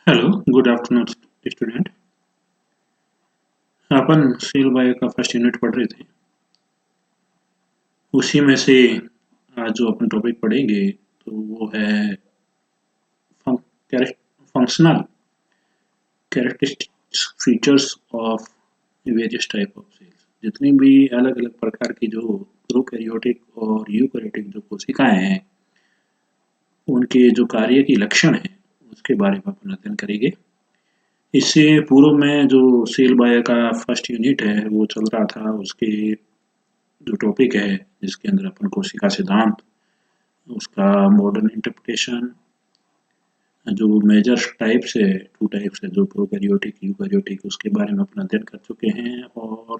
Hello, good afternoon student. अपन cell bio का first unit पढ़ रहे थे। उसी में से आज जो अपन टॉपिक पढ़ेंगे तो वो है functional characteristics features of various type of cells. जितनी भी अलग अलग प्रकार की जो प्रोकैरियोटिक और यूकैरियोटिक जो कोशिकाएं हैं उनके जो कार्य की लक्षण है उसके बारे में अपन अध्ययन करेंगे। इससे पूर्व में जो सेल बायो का फर्स्ट यूनिट है वो चल रहा था, उसके जो टॉपिक है जिसके अंदर अपन कोशिका सिद्धांत, उसका मॉडर्न इंटरप्रिटेशन, जो मेजर टाइप्स है, टू टाइप्स है, जो प्रोकैरियोटिक यूकैरियोटिक, उसके बारे में अपन अध्ययन कर चुके हैं। और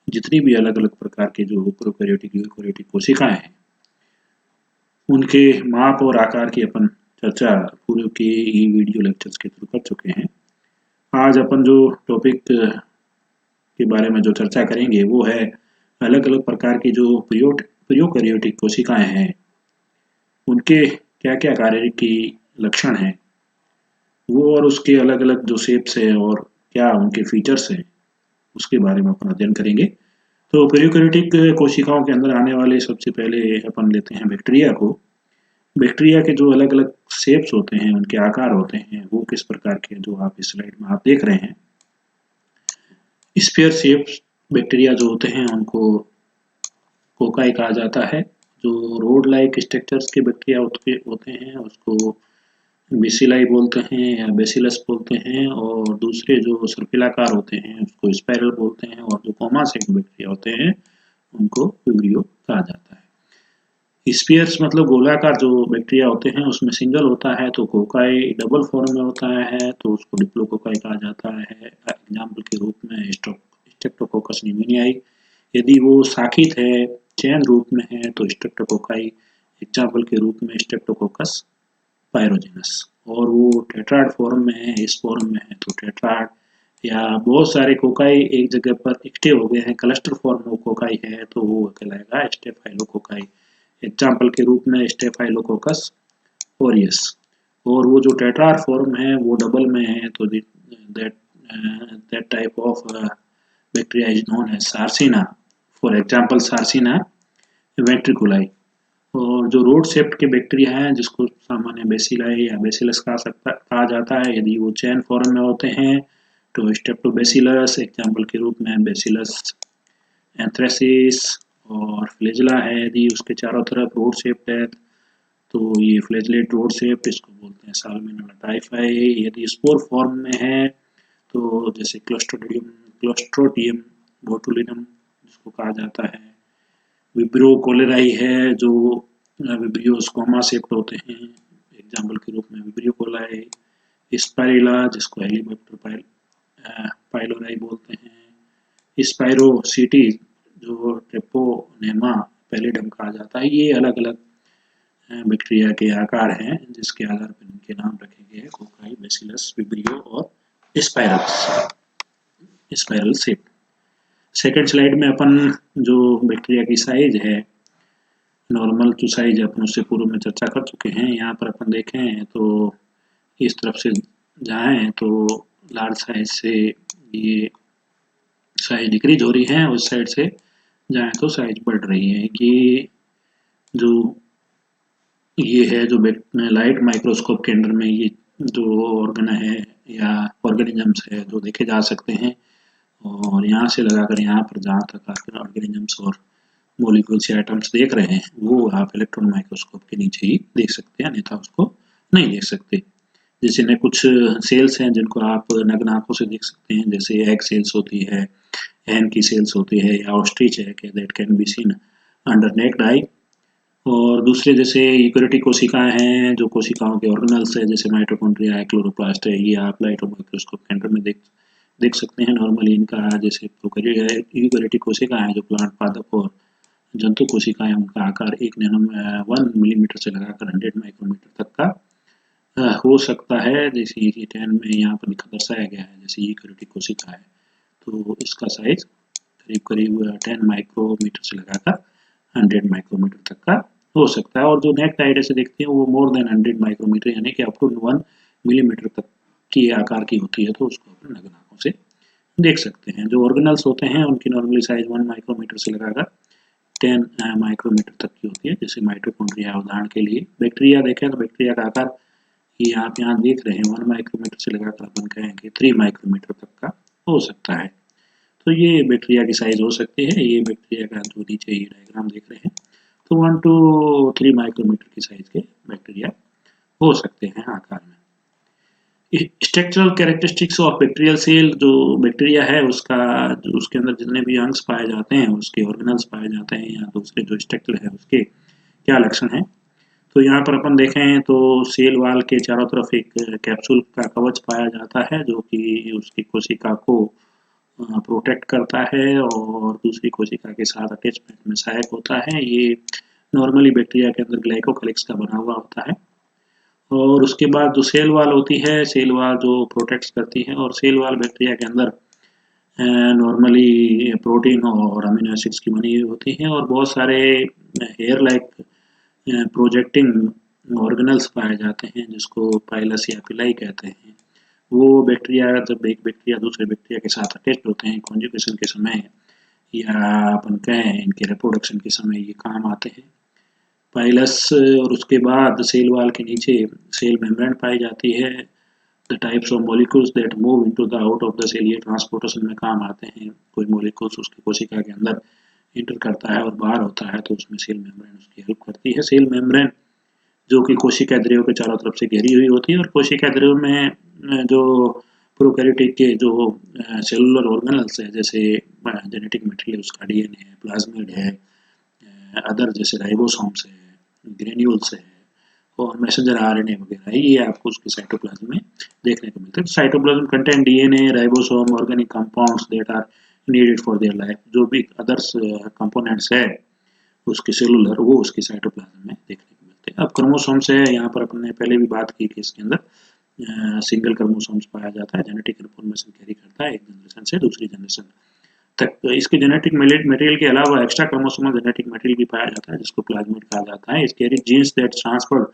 जितनी भी अलग अलग प्रकार के जो प्रोकैरियोटिक यूकैरियोटिक कोशिकाएं हैं उनके माप और आकार की अपन चर्चा पूर्व के ही वीडियो लेक्चर्स के थ्रू कर चुके हैं। आज अपन जो टॉपिक के बारे में जो चर्चा करेंगे वो है अलग अलग प्रकार की जो प्रोकैरियोटिक कोशिकाएं हैं उनके क्या क्या कार्य की लक्षण हैं वो, और उसके अलग अलग जो शेप्स है और क्या उनके फीचर्स हैं उसके बारे में अपन अध्ययन करेंगे। तो प्रोकैरियोटिक कोशिकाओं के अंदर आने वाले सबसे पहले अपन लेते हैं बैक्टीरिया को। बैक्टीरिया के जो अलग अलग शेप्स होते हैं, उनके आकार होते हैं, वो किस प्रकार के जो आप इस स्लाइड में आप देख रहे हैं। स्फीयर शेप्स बैक्टीरिया जो होते हैं उनको कोकाई कहा जाता है। जो रोड लाइक स्ट्रक्चर्स के बैक्टीरिया होते हैं उसको बेसिलाई बोलते हैं या बेसिलस बोलते हैं, और दूसरे जो सर्पिलाकार होते हैं उसको स्पाइरल बोलते हैं, और जो कोमा सेक बैक्टीरिया होते हैं उनको विब्रियो कहा जाता है। स्फीयर्स मतलब गोलाकार जो बैक्टीरिया होते हैं उसमें सिंगल होता है तो कोकाई, डबल फॉर्म में होता है तो उसको डिप्लोकोकाई कहा जाता है। एग्जाम्पल के रूप में स्ट्रेप्टोकोकस निमोनियाई। यदि वो शाखित है, चैन रूप में है, तो स्ट्रेप्टोकोकाई। एग्जाम्पल के रूप में स्ट्रेप्टोकोकस पायरोजेनस। और वो टेट्राड फॉर्म में है, इस फॉर्म में है तो टेट्राड। या बहुत सारे कोकाई एक जगह पर इकट्ठे हो गए हैं, क्लस्टर फॉर्म में कोकाई है तो वो कहलाएगा स्टेफाइलोकोकाई। एग्जाम्पल के रूप में स्टेफाइलोकोकस ओरियस। और वो जो टेट्राड फॉर्म है वो डबल में है तो that type of bacteria is known as Sarcina. For example Sarcina ventriculi. और जो रोड शेप्ड के बैक्टीरिया हैं जिसको सामान्य बेसिलाई या बेसिलस कहा जाता है, यदि वो चैन फॉर्म में होते हैं तो स्ट्रेप्टोबैसिलस। एग्जाम्पल के रूप में बेसिलस एंथ्रेसिस। और फ्लैजेला है, यदि उसके चारों तरफ रोड शेप्ड है तो ये फ्लैजलेट रोड शेप, इसको बोलते हैं साल्मोनेला टाइफाई। यदि स्पोर फॉर्म में है तो जैसे क्लोस्ट्रोडियम बोटुलिनम जिसको कहा जाता है। विब्रियो कोलेराई है जो विब्रियोस कोमा शेप्ड होते हैं। एग्जाम्पल के रूप में विब्रियो कोलाई। स्पाइरिला जिसको हेलीबैक्टर पाइलोराई बोलते हैं। स्पाइरोसिटी जो ट्रेपोनेमा पैलिडम कहा जाता है। ये अलग अलग बैक्टीरिया के आकार हैं जिसके आधार पर इनके नाम रखे गए हैं, कोकाई, बेसिलस, विब्रियो और स्पाइरल शेप। सेकेंड स्लाइड में अपन जो बैक्टीरिया की साइज है, नॉर्मल जो साइज है अपन उससे पूर्व में चर्चा कर चुके हैं। यहाँ पर अपन देखें तो इस तरफ से जाएं तो लार्ज साइज से ये साइज डिक्रीज हो रही है, उस साइड से जाएं तो साइज बढ़ रही है। ये है जो लाइट माइक्रोस्कोप के अंदर में ये जो ऑर्गन है या ऑर्गेनिजम्स है जो देखे जा सकते हैं। और यहाँ से लगाकर यहाँ पर जहाँ तक आप ऑर्गेनिजम्स और मॉलिक्यूल्स या एटम्स देख रहे हैं वो आप इलेक्ट्रॉन माइक्रोस्कोप के नीचे ही देख सकते हैं, अन्यथा उसको नहीं देख सकते। जैसे न कुछ सेल्स हैं जिनको आप नग्न आंखों से देख सकते हैं, जैसे एग सेल्स होती है, एन की सेल्स होती है, या ऑस्ट्रिच है that can be seen under necked आई। और दूसरे जैसे यूकैरियोटिक कोशिकाएं हैं जो कोशिकाओं के ऑर्गेनल्स है, जैसे माइटोकॉन्ड्रिया है, क्लोरोप्लास्ट है, ये आप लाइट और माइक्रोस्कोप के अंदर में देख सकते हैं। नॉर्मली इनका जैसे यूकैरियोटिक कोशिकाएं हैं जो प्लांट पादप और जंतु कोशिकाएं, उनका आकार 1 मिलीमीटर से लगाकर 100 माइक्रोमीटर तक का हो सकता है। जैसे ये 10 में यहाँ पर दर्शाया गया है, जैसे यूकैरियोटिक कोशिका है तो इसका साइज करीब करीब 10 माइक्रोमीटर से लगाकर 100 माइक्रोमीटर तक का हो सकता है। और जो नेक्ड आइडे से देखते हैं वो मोर देन 100 माइक्रोमीटर यानी कि अप टू 1 मिलीमीटर तक की आकार की होती है, तो उसको अपन नग्न आँखों से देख सकते हैं। जो ऑर्गेनल्स होते हैं उनकी नॉर्मली साइज 1 माइक्रोमीटर से लगाकर 10 माइक्रोमीटर तक की होती है, जैसे माइटोकॉन्ड्रिया उदाहरण के लिए। बैक्टीरिया देखें तो बैक्टीरिया का आकार ये आप यहाँ देख रहे हैं 1 माइक्रोमीटर से लगाकर अपन कहें कि 3 माइक्रोमीटर तक का हो सकता है। तो ये बैक्टीरिया की साइज हो सकती है। ये बैक्टीरिया का जो नीचे ये डायग्राम देख रहे हैं, तो 1 टू 3 माइक्रोमीटर की साइज के बैक्टीरिया हो सकते हैं आकार में। Structural characteristics of bacterial cell, जो बैक्टीरिया है उसका उसके अंदर जितने भी अंश पाए जाते हैं, उसके ऑर्गेनल्स पाए जाते हैं या दूसरे जो स्ट्रक्चर है उसके क्या लक्षण हैं। तो यहाँ पर अपन देखें तो सेल वाल के चारों तरफ एक कैप्सूल का कवच पाया जाता है, जो कि उसकी कोशिका को प्रोटेक्ट करता है और दूसरी कोशिका के साथ अटैचमेंट में सहायक होता है। ये नॉर्मली बैक्टीरिया के अंदर ग्लाइकोकैलिक्स का बना हुआ होता है। और उसके बाद जो सेल वाल होती है, सेल वाल जो प्रोटेक्ट करती है, और सेल वाल बैक्टीरिया के अंदर नॉर्मली प्रोटीन और अमीनो एसिड्स की बनी हुई होती हैं, और बहुत सारे हेयर लाइक प्रोजेक्टिंग ऑर्गेनल्स पाए जाते हैं, जिसको पाइलस या पिलाई कहते हैं। वो बैक्टीरिया जब एक बैक्टीरिया दूसरे बैक्टीरिया के साथ अटैच होते हैं कॉन्जुगेशन के समय, या अपन कहें इनके रिप्रोडक्शन के समय, ये काम आते हैं। पाइलस और उसके बाद सेल वाल के नीचे सेल मेम्ब्रेन पाई जाती है। The types of molecules that move into the out of the cell, ये ट्रांसपोर्टेशन में काम आते हैं। कोई मॉलिक्यूल्स उसकी कोशिका के अंदर इंटर करता है और बाहर होता है, तो उसमें सेल मेम्ब्रेन उसकी हेल्प करती है। सेल मेम्ब्रेन जो कि कोशिका द्रव्य के चारों तरफ से घेरी हुई होती है, और कोशिका द्रव्य में जो प्रोकैरियोटिक के जो सेलुलर ऑर्गेनल्स है, जैसे जेनेटिक मटेरियल उसका डीएनए है, प्लाज्मिड है, अदर जैसे राइबोसोम्स है, ग्रेन्यूल्स है और मैसेंजर आरएनए वगैरह है, ये आपको उसके साइटोप्लाज्म में देखने को मिलते हैं। Cytoplasm contain DNA, ribosome, organic compounds that are needed for their life. जो भी अदर्स कंपोनेंट्स है उसके सेलुलर, वो उसके साइटोप्लाज्म में देखने को मिलते हैं। अब क्रोमोसोम्स है, यहाँ पर अपने पहले भी बात की कि इसके अंदर सिंगल क्रोमोसोम्स पाया जाता है, जेनेटिक इन्फॉर्मेशन कैरी करता है एक जनरेशन से दूसरी जनरेशन तक। इसके जेनेटिक मटेरियल के अलावा एक्स्ट्रा क्रोमोसोमल जेनेटिक मटेरियल भी पाया जाता है, जिसको प्लाज्मिड कहा जाता है। इसके genes that transferred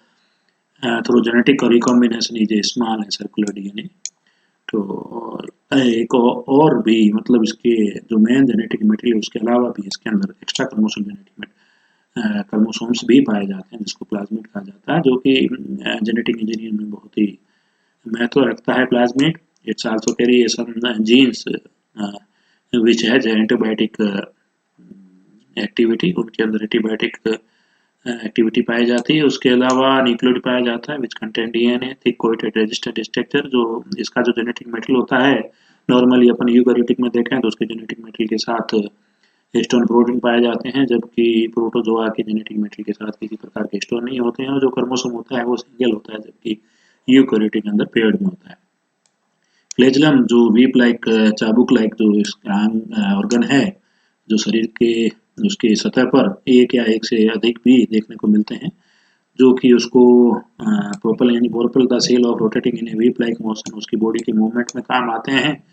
through genetic recombination is a small and circular DNA. तो एक और भी मतलब इसके जो मेन जेनेटिक मटेरियल उसके अलावा भी इसके अंदर एक्स्ट्रा क्रोमोसोम्स भी पाए जाते हैं, जिसको प्लाज्मिड कहा जाता है, जो कि जेनेटिक इंजीनियरिंग में बहुत ही महत्व रखता है। Plasmid it's also carry some genes which has antibiotic activity, उनके अंदर एंटीबायोटिक एक्टिविटी पाई जाती है। उसके अलावा न्यूक्लियोटाइड पाया जाता है which contain DNA thick coated resistant structure. जो इसका जो जेनेटिक मटेरियल होता है, नॉर्मली अपन यूकैरियोटिक में देखें तो उसके जेनेटिक मटेरियल के साथ हिस्टोन प्रोटीन पाए जाते हैं, जबकि प्रोटोजोआ के जेनेटिक मटेरियल के साथ किसी प्रकार के हिस्टोन नहीं होते हैं, और जो क्रोमोसोम होता है वो सिंगल होता है, जबकि यूकैरियोटिक के अंदर पेयर्ड में होता है। फ्लैजेलम जो वीप लाइक चाबुक लाइक जो इसका ऑर्गन है, जो शरीर के उसकी सतह पर एक या एक से अधिक भी देखने को मिलते हैं, जो कि उसको प्रोपल यानी propel the cell of rotating in a whip like motion, उसकी बॉडी के मूवमेंट में काम आते हैं।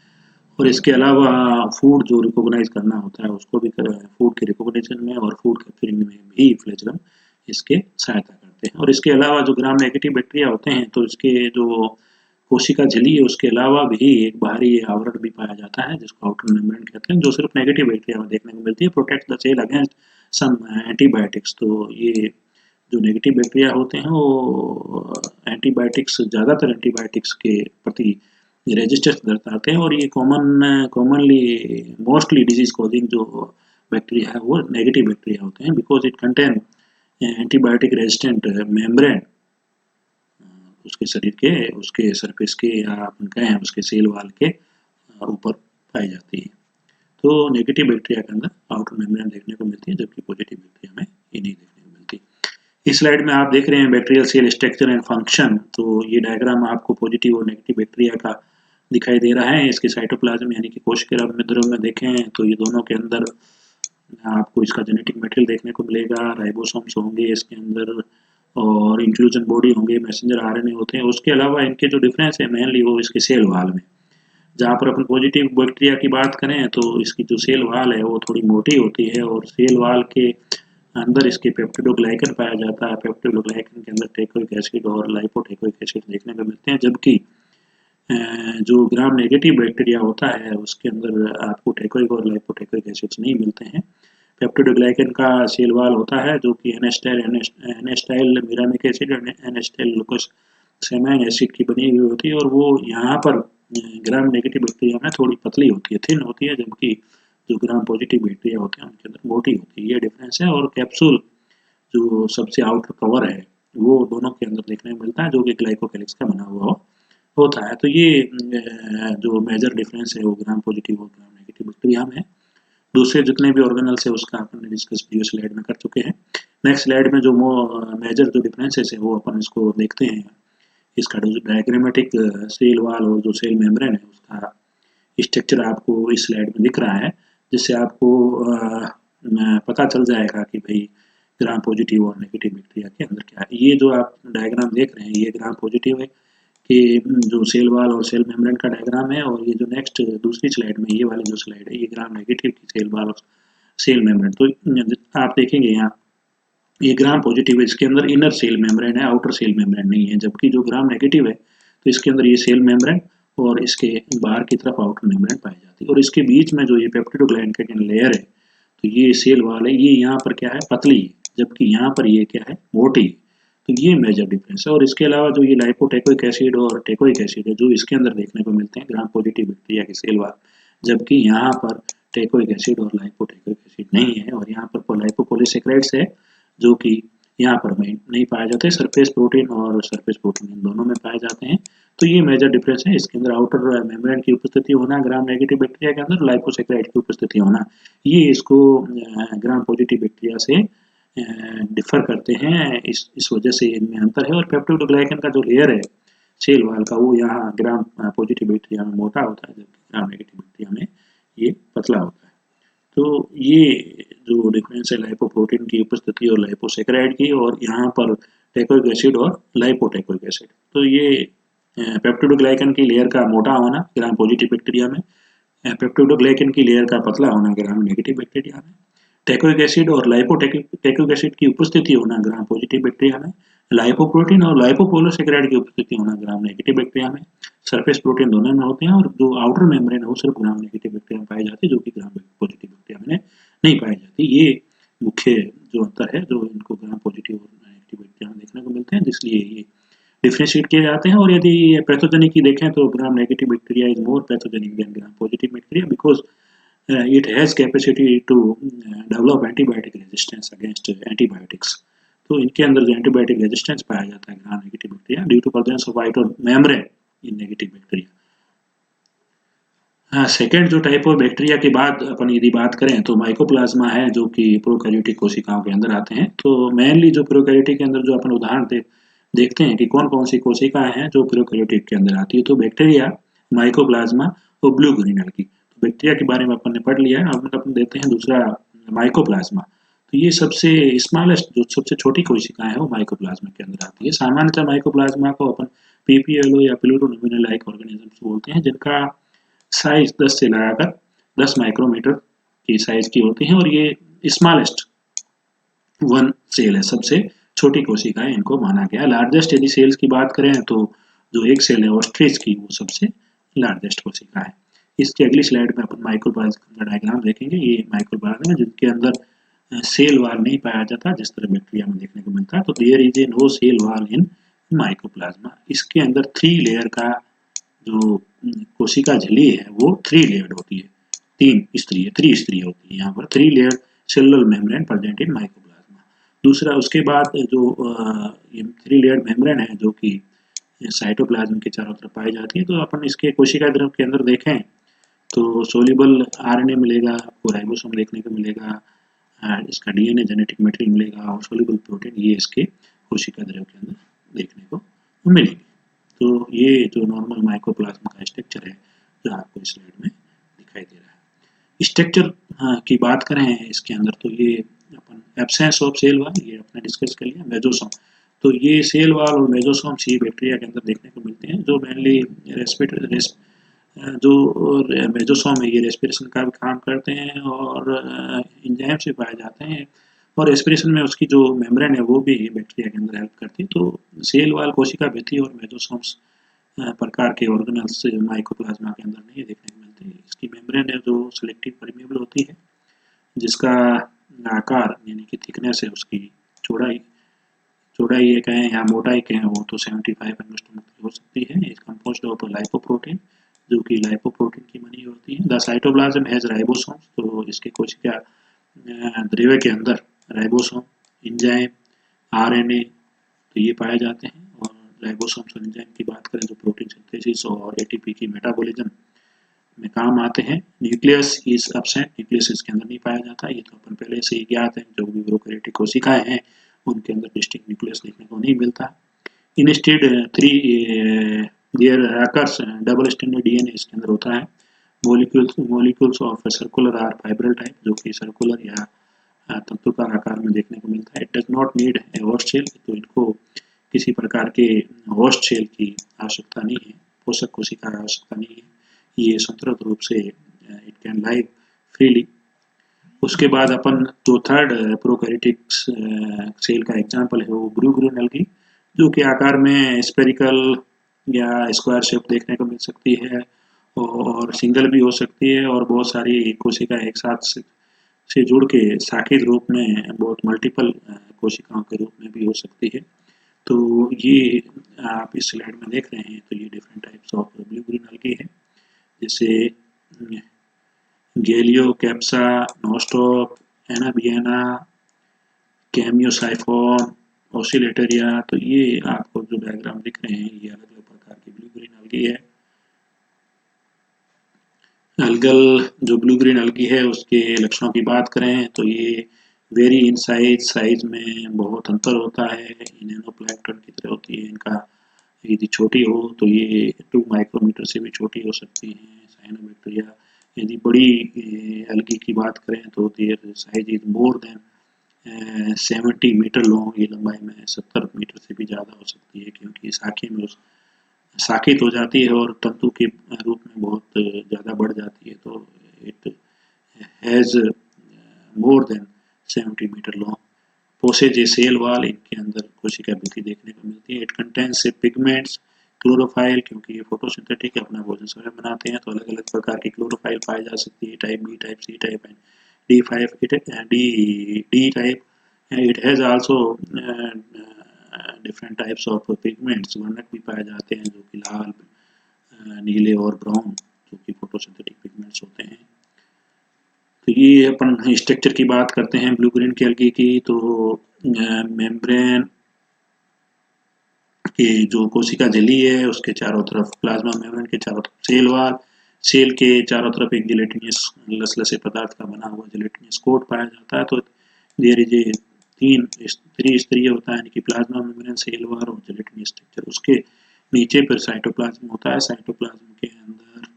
और इसके अलावा फूड जो रिकॉग्नाइज करना होता है उसको भी फूड के रिकॉग्निशन में और फूड कैप्चरिंग में भी फ्लैजेलम इसके सहायता करते हैं। और इसके अलावा जो ग्राम नेगेटिव बैक्टीरिया होते हैं, तो इसके जो कोशिका झिल्ली है उसके अलावा भी एक बाहरी आवरण भी पाया जाता है, जिसको आउटर मेम्ब्रेन कहते हैं, जो सिर्फ नेगेटिव बैक्टीरिया में देखने को मिलती है। Protect the cell against some antibiotics. तो ये जो नेगेटिव बैक्टीरिया होते हैं वो एंटीबायोटिक्स, ज़्यादातर एंटीबायोटिक्स के प्रति रेजिस्टेंस दर्शाते हैं, और ये कॉमनली मोस्टली डिजीज कॉजिंग जो बैक्टीरिया है वो नेगेटिव बैक्टीरिया होते हैं, because it contain antibiotic resistant membrane उसके शरीर के उसके सरफेस के या अपन कहें उसके सेल वाल के ऊपर पाई जाती है। तो नेगेटिव बैक्टीरिया के अंदर आउटर मेम्ब्रेन देखने को मिलती है, जबकि पॉजिटिव बैक्टीरिया में ये नहीं देखने को मिलती। इस स्लाइड में आप देख रहे हैं bacterial cell structure and function. तो ये डायग्राम आपको पॉजिटिव और नेगेटिव बैक्टीरिया का दिखाई दे रहा है। इसके साइटोप्लाज्म यानी कि कोशिका द्रव्य में देखें तो ये दोनों के अंदर आपको इसका जेनेटिक मटेरियल देखने को मिलेगा, राइबोसोम्स होंगे इसके अंदर, और इंक्लूजन बॉडी होंगे, मैसेंजर आरएनए होते हैं। उसके अलावा इनके जो डिफरेंस है मेनली वो इसके सेल वाल में, जहाँ पर अपन पॉजिटिव बैक्टीरिया की बात करें तो इसकी जो सेल वाल है वो थोड़ी मोटी होती है, और सेल वाल के अंदर इसके पेप्टिडोग्लाइकन पाया जाता है। पेप्टिडोग्लाइकन के अंदर टेकोइक एसिड और लाइपोटेकोइक एसिड देखने को मिलते हैं, जबकि जो ग्राम नेगेटिव बैक्टीरिया होता है उसके अंदर आपको टेकोइक और लाइपोटेकोइक एसिड्स नहीं मिलते हैं। पेप्टिडोग्लाइकन का सेल वॉल होता है जो कि एनेस्टाइल मिरामिक एसिड और एनेस्टाइल ग्लूकोसेमाइन एसिड की बनी हुई होती है, और वो यहाँ पर ग्राम नेगेटिव बैक्टीरिया में थोड़ी पतली होती है, थिन होती है, जबकि जो ग्राम पॉजिटिव बैक्टीरिया होते हैं उनके अंदर मोटी होती है। ये डिफरेंस है। और कैप्सूल जो सबसे आउटर कवर है वो दोनों के अंदर देखने को मिलता है, जो कि ग्लाइकोकैलिक्स का बना हुआ होता है। तो ये जो मेजर डिफरेंस है वो ग्राम पॉजिटिव और ग्राम नेगेटिव बैक्टीरिया में है। दूसरे जितने भी ऑर्गेनल्स है उसका अपन ने डिस्कस प्रीवियस स्लाइड में कर चुके हैं। नेक्स्ट स्लाइड में जो मेजर जो डिफरेंसेस है वो अपन इसको देखते हैं। इसका जो डायग्रामेटिक सेल वाल और जो सेल मेम्ब्रेन है उसका स्ट्रक्चर आपको इस स्लाइड में दिख रहा है, जिससे आपको पता चल जाएगा कि भाई ग्राम पॉजिटिव और नेगेटिव बैक्टीरिया के अंदर क्या है। ये जो आप डायग्राम देख रहे हैं ये ग्राम पॉजिटिव है कि जो सेल वाल और सेल मेम्ब्रेन का डायग्राम है, और ये जो नेक्स्ट दूसरी स्लाइड में ये वाली जो स्लाइड है ये ग्राम नेगेटिव की सेल वाल और सेल मेम्ब्रेन। तो आप देखेंगे यहाँ ये ग्राम पॉजिटिव है, इसके अंदर इनर सेल मेम्ब्रेन है, आउटर सेल मेम्ब्रेन नहीं है, जबकि जो ग्राम नेगेटिव है तो इसके अंदर ये सेल मेम्ब्रेन और इसके बाहर की तरफ आउटर मेम्ब्रेन पाई जाती है, और इसके बीच में जो ये पेप्टिडोग्लाइकेन लेयर है तो ये सेल वाल है, ये यहाँ पर क्या है पतली है, जबकि यहाँ पर ये क्या है मोटी है। तो ये मेजर डिफरेंस है। और इसके अलावा जो ये लाइपोटेकोइक एसिड और टेकोइक एसिड है जो इसके अंदर देखने को मिलते हैं ग्राम पॉजिटिव बैक्टीरिया के सेल वाल, जबकि यहाँ पर टेकोइक एसिड और लाइपोटेकोइक एसिड नहीं है, और यहाँ पर लाइपोपॉलीसेकेराइड्स है जो कि यहाँ पर नहीं पाए जाते। सरफेस प्रोटीन और सरफेस प्रोटीन इन दोनों में पाए जाते हैं। तो ये मेजर डिफरेंस है। इसके अंदर आउटर मेम्ब्रेन की उपस्थिति होना ग्राम नेगेटिव बैक्टीरिया के अंदर, लाइपोसेकेराइड की उपस्थिति होना, ये इसको ग्राम पॉजिटिव बैक्टीरिया से डिफर करते हैं। इस वजह से इनमें अंतर है। और पेप्टिडोग्लाइकन का जो लेयर है सेल वाल का वो यहाँ ग्राम पॉजिटिव बैक्टीरिया में मोटा होता है, जबकि ग्राम नेगेटिव बैक्टीरिया में ये पतला होता है। तो ये जो डिफरेंस है लाइपोप्रोटीन की उपस्थिति और लाइपोसेकेराइड की, और यहाँ पर टेकोइक एसिड और लाइपोटेकोइक एसिड, तो ये पेप्टिडोग्लाइकन की लेयर का मोटा होना ग्राम पॉजिटिव बैक्टीरिया में, पेप्टिडोग्लाइकन की लेयर का पतला होना ग्राम नेगेटिव बैक्टीरिया में, टेकोइक एसिड और लाइपोटेकोइक एसिड की उपस्थिति होना ग्राम पॉजिटिव बैक्टीरिया में, लाइपोप्रोटीन और लाइपोपोलिसेकेराइड की उपस्थिति होना ग्राम नेगेटिव बैक्टीरिया में, सरफेस प्रोटीन दोनों में होते हैं, और जो आउटर मेम्ब्रेन है वो सिर्फ ग्राम नेगेटिव बैक्टीरिया में पाई जाती है, जो कि ग्राम पॉजिटिव बैक्टीरिया में नहीं पाई जाती। ये मुख्य जो अंतर है जो इनको ग्राम पॉजिटिव और नेगेटिव बैक्टीरिया में देखने को मिलते हैं, इसलिए ये डिफरेंशिएट किए जाते हैं। और यदि पैथोजेनिक की देखें तो gram negative bacteria is more pathogenic than gram positive bacteria, because it has capacity to develop antibiotic resistance against antibiotics। तो इनके अंदर जो एंटीबायोटिक रेजिस्टेंस पाया जाता है gram negative bacteria due to presence of outer membrane in negative bacteria. Second जो type of bacteria की बात अपन यदि बात करें तो माइकोप्लाज्मा है, जो कि प्रोकैरियोटिक कोशिकाओं के अंदर आते हैं। तो मेनली जो प्रोकैरियोटिक के अंदर जो अपन उदाहरण देखते हैं कि कौन कौन सी कोशिकाएं हैं जो प्रोकैरियोटिक के अंदर आती है, तो बैक्टीरिया, माइकोप्लाज्मा और ब्लू ग्रीन एल्गी। तो बैक्टीरिया के बारे में अपन ने पढ़ लिया है। अब अपन देते हैं दूसरा माइकोप्लाज्मा। तो ये सबसे स्मॉलेस्ट जो सबसे छोटी कोशिकाएं हैं वो माइकोप्लाज्मा के अंदर आती है। सामान्यतः माइकोप्लाज्मा को अपन पीपीएलओ या प्लूटोनोमिनल लाइक ऑर्गेनिजम्स बोलते हैं, जिनका साइज 10 से लगाकर 10 माइक्रोमीटर की साइज की होती है, और ये स्मॉलेस्ट वन सेल है, सबसे छोटी कोशिका है इनको माना गया। लार्जेस्ट यदि सेल्स की बात करें तो जो एक सेल है ऑस्ट्रिच की वो सबसे लार्जेस्ट कोशिका है। इसकी अगली स्लाइड में अपन माइक्रोप्लाज्म का डायग्राम देखेंगे। ये माइक्रोप्लाज्म है जिनके अंदर सेल वाल नहीं पाया जाता जिस तरह बैक्टीरिया में देखने को मिलता है। तो there is a no cell wall in mycoplasma. इसके अंदर 3 लेयर का जो कोशिका झिल्ली है वो 3 लेयर्ड होती है, 3 स्तरीय होती है। यहाँ पर 3 layer cellular membrane present in mycoplasma. दूसरा उसके बाद जो ये 3 लेयर्ड मेम्ब्रेन है जो कि साइटोप्लाज्म के चारों तरफ पाई जाती है। तो अपन इसके कोशिका द्रव के अंदर देखें तो सोल्यूबल आरएनए मिलेगा, आपको राइबोसोम देखने को मिलेगा, इसका डीएनए जेनेटिक मटेरियल मिलेगा, और सोल्यूबल प्रोटीन ये इसके कोशिका द्रव के अंदर देखने को मिलेंगे। तो ये जो नॉर्मल माइक्रोप्लाज्म का स्ट्रक्चर है जो आपको इस स्लाइड में दिखाई दे रहा है। स्ट्रक्चर की बात करें इसके अंदर तो ये अपन एब्सेंस ऑफ सेल वाल ये अपने डिस्कस कर लिया। मेजोसोम, तो ये सेल वाल और मेजोसोम्स ये बैक्टीरिया के अंदर देखने को मिलते हैं, जो मेनली जो मेजोसोम है ये रेस्पिरेशन का भी काम करते हैं और एंजाइम से पाए जाते हैं, और रेस्पिरेशन में उसकी जो मेम्ब्रेन है वो भी बैक्टीरिया के अंदर हेल्प करती है। तो सेल वाल कोशिका भित्ति और मेजोसोम्स प्रकार के ऑर्गेनल्स माइकोप्लाज्मा के अंदर नहीं देखने को मिलते। इसकी मेम्ब्रेन है जो सिलेक्टिव परमिएबल होती है, जिसका आकार यानी कि थिकनेस है उसकी चौड़ाई चौड़ाई ये कहें या मोटाई कहें वो तो 75 एंगस्ट्रॉम हो सकती है। इज कंपोज्ड ऑफ लाइपोप्रोटीन, जो कि लाइपोप्रोटीन की बनी होती है। द साइटोप्लाज्म हैज राइबोसोम्स, तो इसके कोशिका द्रव्य के अंदर राइबोसोम, एंजाइम, आरएनए तो ये पाए जाते हैं। और राइबोसोम्स और एंजाइम की बात करें तो प्रोटीन सिंथेसिस और एटीपी की मेटाबॉलिज्म में काम आते हैं। न्यूक्लियस इज एब्सेंट, न्यूक्लियस इसके अंदर नहीं पाया जाता, ये तो अपन पहले से ही ज्ञात है। जो भी प्रोकैरियोटिक कोशिकाएं हैं उनके अंदर डिस्टिंक्ट न्यूक्लियस देखने को नहीं मिलता। Instead three there occurs double standard DNA इसके अंदर होता है। Molecules of circular or fibril type, जो कि सर्कुलर या तंतुकार आकार में देखने को मिलता है। It does not need a host cell, तो इनको किसी प्रकार के होस्ट सेल की आवश्यकता नहीं है, पोषक कोशिका की आवश्यकता नहीं है। ये स्वतंत्र रूप से इट कैन लाइव फ्रीली। उसके बाद अपन जो थर्ड प्रोकैरियोटिक सेल का एग्जांपल है वो ब्लू ग्रीन एल्गी, जो कि आकार में स्फेरिकल या स्क्वायर शेप देखने को मिल सकती है और सिंगल भी हो सकती है, और बहुत सारी कोशिका एक साथ से जुड़ के शाखित रूप में बहुत मल्टीपल कोशिकाओं के रूप में भी हो सकती है। तो ये आप इस स्लाइड में देख रहे हैं, तो ये different types of blue green algae है, जैसे गैलियो कैप्सा, नोस्टॉक, एनाबियाना, कैमियोसाइफोन, ऑसिलेटरिया। तो ये आपको जो डायग्राम दिख रहे हैं ये अलग अलग प्रकार की ब्लू ग्रीन एल्गी है। एल्गल जो ब्लू ग्रीन एल्गी है उसके लक्षणों की बात करें तो ये वेरी इन साइज में बहुत अंतर होता है। नैनोप्लैंक्टन की तरह होती है। इनका यदि छोटी हो तो ये 2 माइक्रोमीटर से भी छोटी हो सकती है। साइनोबैक्टीरिया यदि बड़ी एल्गी की बात करें तो their size is more than 70 metre long, ये लंबाई में 70 मीटर से भी ज़्यादा हो सकती है, क्योंकि शाखे में शाखित हो जाती है और तंतु के रूप में बहुत ज़्यादा बढ़ जाती है। तो it has more than 70 metre long. Possess a cell wall, इनके अंदर कोशिका भित्ति देखने को मिलती है। इट कंटेन्स पिगमेंट्स, क्लोरोफाइल, क्योंकि ये फोटोसिंथेटिक अपना भोजन स्वयं बनाते हैं तो अलग अलग प्रकार की क्लोरोफाइल पाई जा सकती है, type B type C type and D type. It has also different types of pigments, वर्णक भी पाए जाते हैं, जो कि लाल, नीले और ब्राउन, जो कि फोटोसिंथेटिक पिगमेंट्स होते हैं। तो ये अपन स्ट्रक्चर की बात करते हैं ब्लू ग्रीन की एल्गी की, तो मेम्ब्रेन की जो कोशिका झिल्ली है उसके चारों तरफ, प्लाज्मा मेम्ब्रेन के चारों तरफ सेल वॉल, सेल के चारों तरफ एक जिलेटिनियस लसलसे पदार्थ का बना हुआ जिलेटिनियस कोट पाया जाता है। तो देयर इज ए थ्री स्तरीय होता है, यानी कि प्लाज्मा मेम्ब्रेन, सेल वॉल और जिलेटिनियस स्ट्रक्चर। उसके नीचे पर साइटोप्लाज्म होता है। साइटोप्लाज्म के अंदर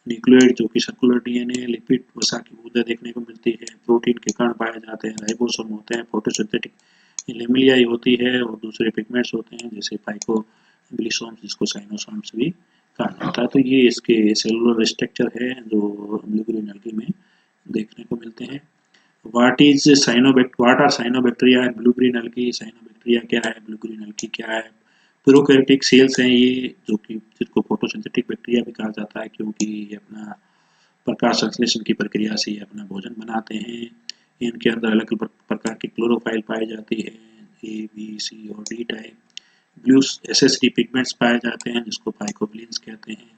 न्यूक्लियोइड जो कि सर्कुलर डीएनए, लिपिड, वसा की बूंदें देखने को मिलती है, प्रोटीन के कण पाए जाते हैं, राइबोसोम होते हैं, फोटोसिंथेटिक लेमिलियाई होती है और दूसरे पिगमेंट्स होते हैं जैसे फाइकोबिलिसोम्स, जिसको साइनोसोम्स भी कहा जाता है। तो ये इसके सेलुलर स्ट्रक्चर है जो ब्लू ग्रीन एल्गी में देखने को मिलते हैं। What are cyanobacteria and blue green algae? Cyanobacteria क्या है, ब्लू ग्रीन एल्गी क्या है? प्रोकैरियोटिक सेल्स हैं ये, जो कि जिसको फोटोसिंथेटिक बैक्टीरिया भी कहा जाता है, क्योंकि ये अपना प्रकाश संश्लेषण की प्रक्रिया से ये अपना भोजन बनाते हैं। इनके अंदर अलग अलग प्रकार की क्लोरोफाइल पाई जाती है, ए बी सी और D type. Blue SSD pigments पाए जाते हैं जिसको फाइकोबिलिन्स कहते हैं।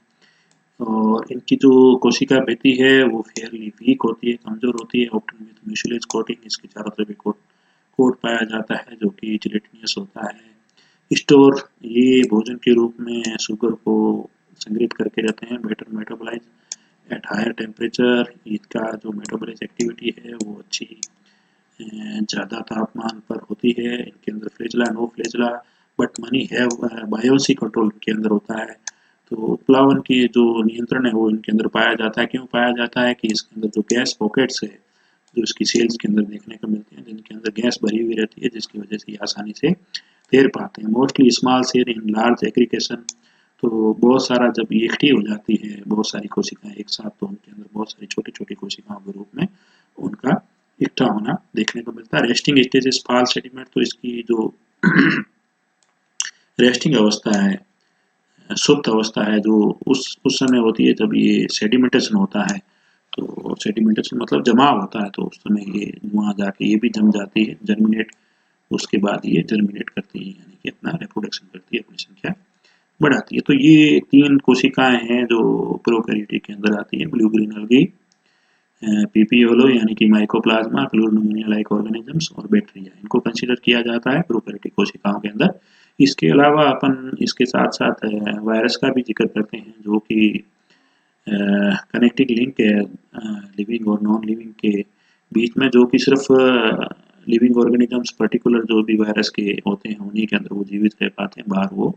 और इनकी जो कोशिका भित्ति है वो फेयरली वीक होती है, कमजोर होती है। ऑप्टन विथ म्यूसिलेज कोटिंग, इसके चारों तरफ कोट पाया जाता है जो कि जिलेटिनियस होता है। स्टोर, ये भोजन के रूप में शुगर को संग्रहित करके रहते हैं। Better metabolise at higher temperature, इसका जो मेटाबॉलिक एक्टिविटी है वो अच्छी ज़्यादा तापमान पर होती है। इनके अंदर flagella, no flagella, but many है बायोसी कंट्रोल के अंदर होता है। तो उत्प्लावन की जो नियंत्रण है वो इनके अंदर पाया जाता है। क्यों पाया जाता है कि इसके अंदर जो गैस पॉकेट्स है जो इसकी सेल्स के अंदर देखने को मिलती हैं, जिनके अंदर गैस भरी हुई रहती है, जिसकी वजह से ये आसानी से तैर पाते हैं। Mostly small cell in large aggregation, तो बहुत सारा जब इकट्ठी हो जाती है बहुत सारी कोशिकाएं एक साथ, तो उनके अंदर बहुत सारी छोटी छोटी कोशिकाओं के रूप में उनका इकट्ठा होना देखने को मिलता है। रेस्टिंग स्टेजेस फॉल सेडिमेंट, तो इसकी जो रेस्टिंग अवस्था है सुप्त अवस्था है जो उस समय होती है जब ये सेडिमेंटेशन होता है। तो सेडिमेंटेशन मतलब जमाव होता है, तो उस समय ये वहाँ जाके ये भी जम जाती है, जर्मिनेट, उसके बाद ये जर्मिनेट करती है, यानी कि अपना रिप्रोडक्शन करती है, अपनी संख्या बढ़ाती है। तो ये 3 कोशिकाएं हैं जो प्रोकैरियोट के अंदर आती है, ब्लू ग्रीन अलगी, पीपीओलो यानी कि माइकोप्लाज्मा, क्लोरोनिया लाइक ऑर्गेनिजम्स और बैक्टीरिया, इनको कंसीडर किया जाता है प्रोकैरियोटिक कोशिकाओं के अंदर। इसके अलावा अपन इसके साथ साथ वायरस का भी जिक्र करते हैं, जो कि कनेक्टिंग लिंक है लिविंग और नॉन लिविंग के बीच में, जो कि सिर्फ लिविंग ऑर्गेनिजम्स पर्टिकुलर जो भी वायरस के होते हैं उन्हीं के अंदर वो जीवित रह पाते हैं, बाहर वो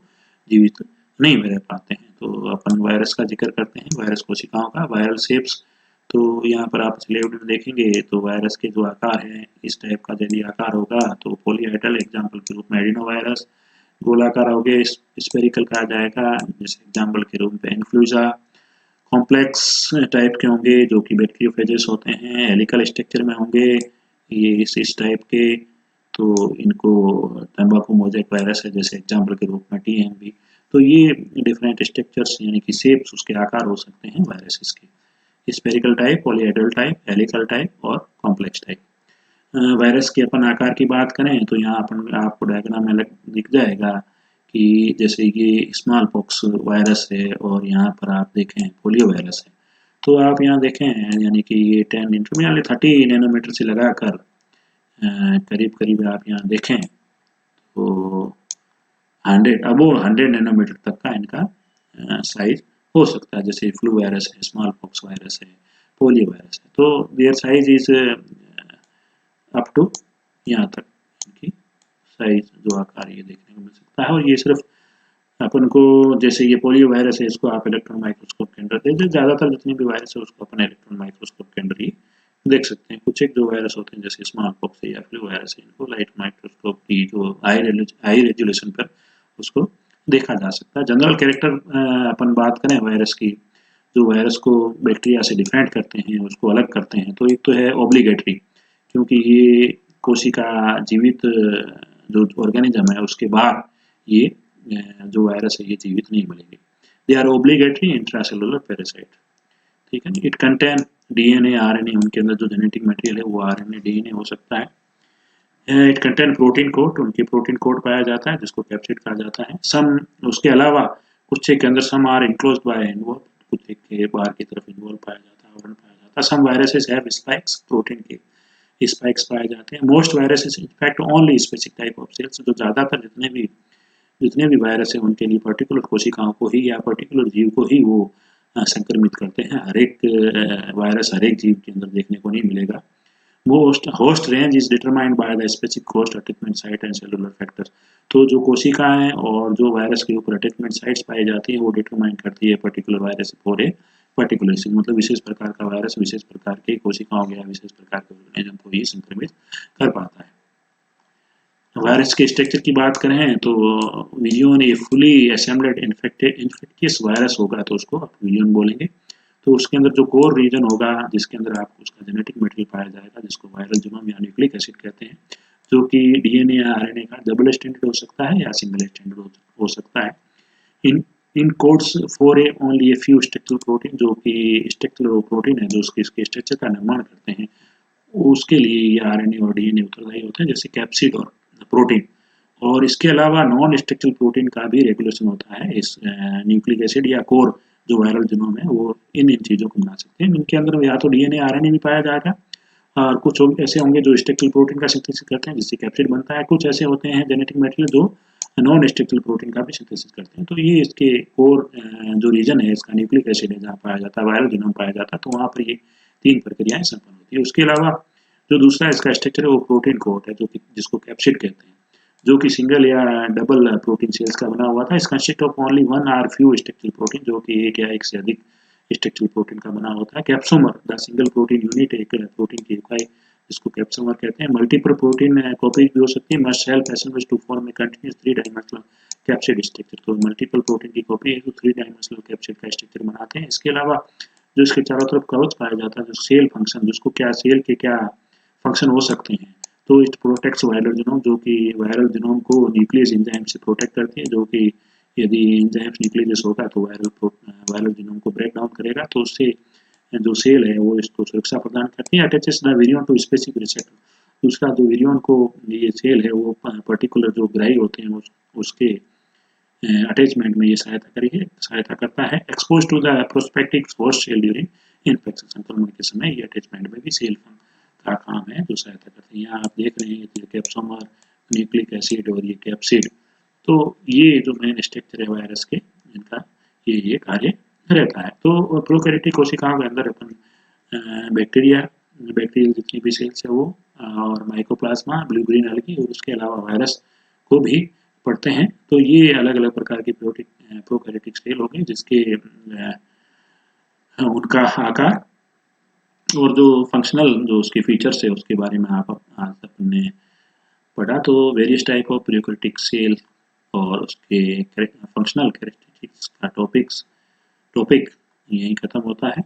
जीवित नहीं रह पाते हैं। तो अपन वायरस का जिक्र करते हैं, वायरस कोशिकाओं का। वायरल शेप्स, तो यहाँ पर आप स्लेव्ड में देखेंगे तो वायरस के जो आकार हैं, इस टाइप का यदि आकार होगा तो पॉलीहेड्रल एग्जाम्पल के रूप में एडिनो वायरस, गोलाकार हो गया स्पेरिकल कहा जाएगा जैसे एग्जाम्पल के रूप में इन्फ्लुएंजा, कॉम्प्लेक्स टाइप के होंगे जो कि बैक्टीरियोफेजेस होते हैं, हेलिकल स्ट्रक्चर में होंगे ये इस टाइप के, तो इनको तंबाकू मोज़ेक वायरस है जैसे एग्जाम्पल के रूप में टीएमवी। तो ये डिफरेंट स्ट्रक्चर्स यानी कि शेप्स, उसके आकार हो सकते हैं वायरसेस के, spherical type, polyhedral type, helical type और कॉम्प्लेक्स टाइप। वायरस के अपन आकार की बात करें तो यहाँ अपन आपको डायग्राम में दिख जाएगा कि जैसे ये स्मॉल पॉक्स वायरस है और यहाँ पर आप देखें पोलियो वायरस है। तो आप यहाँ देखें यानी कि ये 10 इंटू में 30 नैनोमीटर से लगाकर करीब करीब आप यहाँ देखें तो 100 नैनोमीटर तक का इनका साइज हो सकता है। जैसे फ्लू वायरस है, स्मॉल पॉक्स वायरस है, पोलियो वायरस है, तो their size is up to यहाँ तक इनकी साइज जो आकार ये देखने को मिल सकता है। और ये सिर्फ अपन को, जैसे ये पोलियो वायरस है, इसको आप इलेक्ट्रॉन माइक्रोस्कोप के अंदर देखते हैं, ज़्यादातर जितनी भी वायरस है उसको अपन इलेक्ट्रॉन माइक्रोस्कोप के अंदर ही देख सकते हैं। कुछ एक जो वायरस होते हैं जैसे स्मॉल पॉक्स है या फ्लू वायरस है, इनको लाइट माइक्रोस्कोप की जो हाई रेजोल्यूशन पर उसको देखा जा सकता है। जनरल कैरेक्टर अपन बात करें वायरस की, जो वायरस को बैक्टीरिया से डिफरेंट करते हैं, उसको अलग करते हैं, तो एक तो है ऑब्लिगेटरी, क्योंकि ये कोशिका जीवित जो ऑर्गेनिज्म है उसके बाहर ये जो वायरस है ये जीवित नहीं मिलेंगे। They are obligatory intracellular parasite, ठीक है। इट कंटेन डीएनए, आरएनए, उनके अंदर जो जेनेटिक मटेरियल है वो आरएनए डीएनए हो सकता है। इट कंटेन प्रोटीन कोड, उनके प्रोटीन कोड पाया जाता है जिसको कैप्सिड कहा जाता है। सम, उसके अलावा कुछ के अंदर some are enclosed by envelope, कुछ के बाहर की तरफ इन्वॉल्व पाया जाता है, आवरण पाया जाता है। Some viruses have spikes, protein के स्पाइक्स पाए जाते हैं। Most viruses infect only specific type of cells, जो ज़्यादातर जितने भी वायरस है उनके लिए पर्टिकुलर कोशिकाओं को ही या पर्टिकुलर जीव को ही वो संक्रमित करते हैं। हर एक वायरस हर एक जीव के अंदर देखने को नहीं मिलेगा। Host range is determined by the specific host attachment site and cellular factor. तो जो कोशिकाएं और जो वायरस के ऊपर अटैचमेंट साइट्स पाई जाती है वो डिटरमाइन करती है particular virus for a particular scene, मतलब विशेष प्रकार का वायरस विशेष प्रकार के कोशिकाओं या विशेष प्रकार के ऑर्गेनिज्म को ही संक्रमित कर पाता है। वायरस के स्ट्रक्चर की बात करें तो विजियन ये फुली असेंबल्ड इन्फेक्टियस वायरस होगा तो उसको आप विजियन बोलेंगे। तो उसके अंदर जो कोर रीजन होगा जिसके अंदर आपको उसका जेनेटिक मटेरियल पाया जाएगा जिसको वायरल जीनोम या न्यूक्लिक एसिड कहते हैं, जो कि डीएनए या आरएनए का डबल स्टैंडर्ड हो सकता है या सिंगल स्टैंडर्ड हो सकता है। In in codes for a only a few structural protein, जो कि स्ट्रक्चरल प्रोटीन है जो इसके स्ट्रक्चर का निर्माण करते हैं, उसके लिए ये आरएनए और डीएनए उत्तरदायी होते हैं, जैसे कैप्सिड और प्रोटीन। और इसके अलावा नॉन स्ट्रक्चरल प्रोटीन का भी रेगुलेशन होता है। इस न्यूक्लिक एसिड या कोर जो वायरल जीनोम है वो इन चीज़ों को बना सकते हैं। इनके अंदर या तो डीएनए आरएनए भी पाया जाएगा, और कुछ ऐसे होंगे जो स्ट्रक्चरल प्रोटीन का सिंथेसिस करते हैं जिससे कैप्सिड बनता है। कुछ ऐसे होते हैं जेनेटिक मटेरियल जो नॉन स्ट्रक्चरल प्रोटीन का भी सिंथेसिस करते हैं। तो ये इसके कोर जो रीजन है इसका न्यूक्लिक एसिड है जहाँ पाया जाता है, वायरल जीनोम पाया जाता है, तो वहाँ पर ये 3 प्रक्रियाएं संपन्न होती है। उसके अलावा जो दूसरा इसका स्ट्रक्चर है वो प्रोटीन कोट है, जो कि जिसको कैप्सिड कहते हैं, जो कि सिंगल या डबल प्रोटीन सेल्स का बना हुआ था। इस consist of only one or few structural protein, जो कि एक या एक से अधिक स्ट्रक्चरल प्रोटीन का बना होता है। कैप्सोमर द सिंगल प्रोटीन यूनिट, एक प्रोटीन की इकाई जिसको कैप्सोमर कहते हैं। मल्टीपल प्रोटीन कॉपीज भी हो सकती है, must help assembles to form a continuous 3 dimensional capsid structure. तो मल्टीपल प्रोटीन की कॉपी है तो 3 डायमेंशनल कैप्सिड का स्ट्रक्चर बनाते हैं। इसके अलावा जो इसके चारों तरफ कवच पाया जाता है, जो सेल फंक्शन, जिसको क्या सेल के क्या फंक्शन हो सकते हैं, तो इट प्रोटेक्ट्स वायरल जीनोम, जो कि वायरल जीनोम को न्यूक्लियस एंजाइम से प्रोटेक्ट करती है, जो कि यदि एंजाइम्स न्यूक्लियस होगा तो वायरल जीनोम को ब्रेक डाउन करेगा, तो उससे जो सेल है वो इसको सुरक्षा प्रदान करती है। Attaches the virion to specific receptor, दूसरा जो विरियन को ये सेल है वो पर्टिकुलर जो ग्राही होते हैं उसके अटैचमेंट में ये सहायता करता है। Expose to the prospective host cell during infection, संक्रमण के समय ये अटैचमेंट में भी सेल का काम है जो सहायता करते हैं। यहाँ आप देख रहे हैं ये कैप्सोमर, न्यूक्लिक एसिड और ये कैप्सिड, तो ये जो मेन स्ट्रक्चर है वायरस के, इनका ये कार्य रहता है। तो प्रोकैरियोटिक कोशिकाओं के अंदर अपन बैक्टीरियल जितनी भी सेल्स है वो और माइकोप्लाज्मा, ब्लू ग्रीन एल्गी और उसके अलावा वायरस को भी पढ़ते हैं। तो ये अलग अलग प्रकार की प्रोकैरियोटिक सेल हो गए जिसके उनका आकार और जो फंक्शनल जो उसके फीचर्स है उसके बारे में आप आज अपने पढ़ा। तो various type of prokaryotic cell और उसके फंक्शनल कैरेक्टरिस्टिक्स का टॉपिक यहीं खत्म होता है।